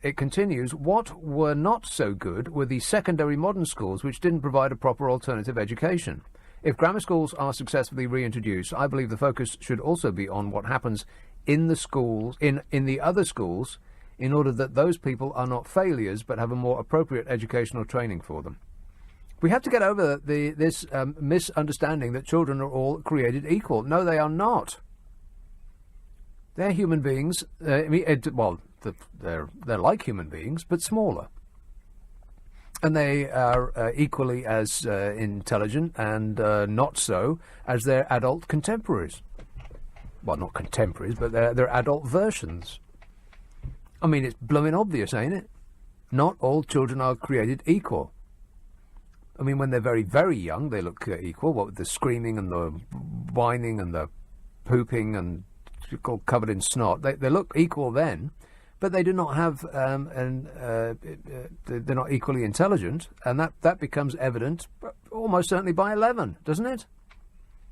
It continues, what were not so good were the secondary modern schools which didn't provide a proper alternative education. If grammar schools are successfully reintroduced, I believe the focus should also be on what happens in the schools, in the other schools, in order that those people are not failures but have a more appropriate educational training for them. We have to get over this misunderstanding that children are all created equal. No, they are not. They're human beings. They're like human beings, but smaller. And they are equally as intelligent and not so as their adult contemporaries. Well, not contemporaries, but they're adult versions. I mean, it's blooming obvious, ain't it? Not all children are created equal. I mean, when they're very, very young, they look equal. What with the screaming and the whining and the pooping and all covered in snot, they look equal then, but they do not have, they're not equally intelligent, and that becomes evident almost certainly by 11, doesn't it?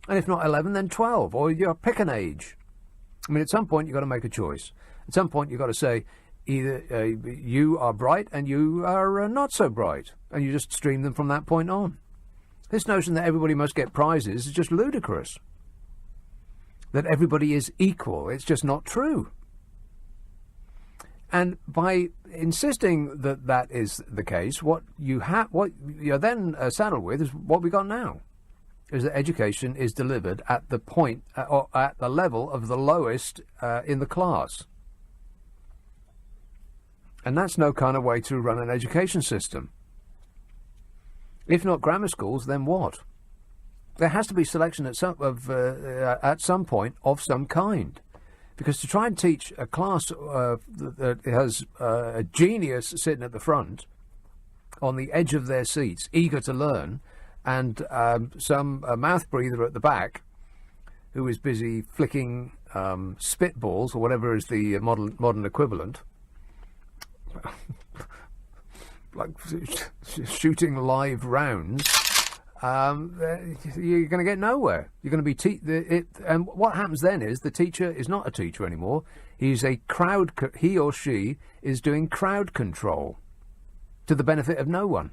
And if not 11, then 12, or you pick an age. I mean, at some point you've got to make a choice. At some point you've got to say, either you are bright and you are not so bright, and you just stream them from that point on. This notion that everybody must get prizes is just ludicrous. That everybody is equal, it's just not true. And by insisting that that is the case, what you're then saddled with is what we got now, is that education is delivered at the point or at the level of the lowest in the class. And that's no kind of way to run an education system. If not grammar schools, then what? There has to be selection at some point of some kind. Because to try and teach a class that has a genius sitting at the front, on the edge of their seats, eager to learn, and some mouth breather at the back who is busy flicking spitballs, or whatever is the modern equivalent, like shooting live rounds, you're going to get nowhere. You're going to be and what happens then is the teacher is not a teacher anymore. He's a crowd. He or she is doing crowd control to the benefit of no one.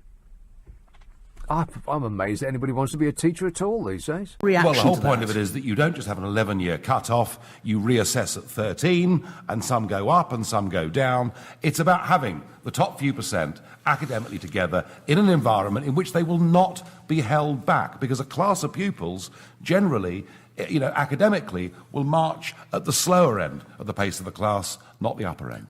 I'm amazed that anybody wants to be a teacher at all these days. Well, the whole point of it is that you don't just have an 11-year cut-off, you reassess at 13, and some go up and some go down. It's about having the top few percent academically together in an environment in which they will not be held back, because a class of pupils generally, academically, will march at the slower end of the pace of the class, not the upper end.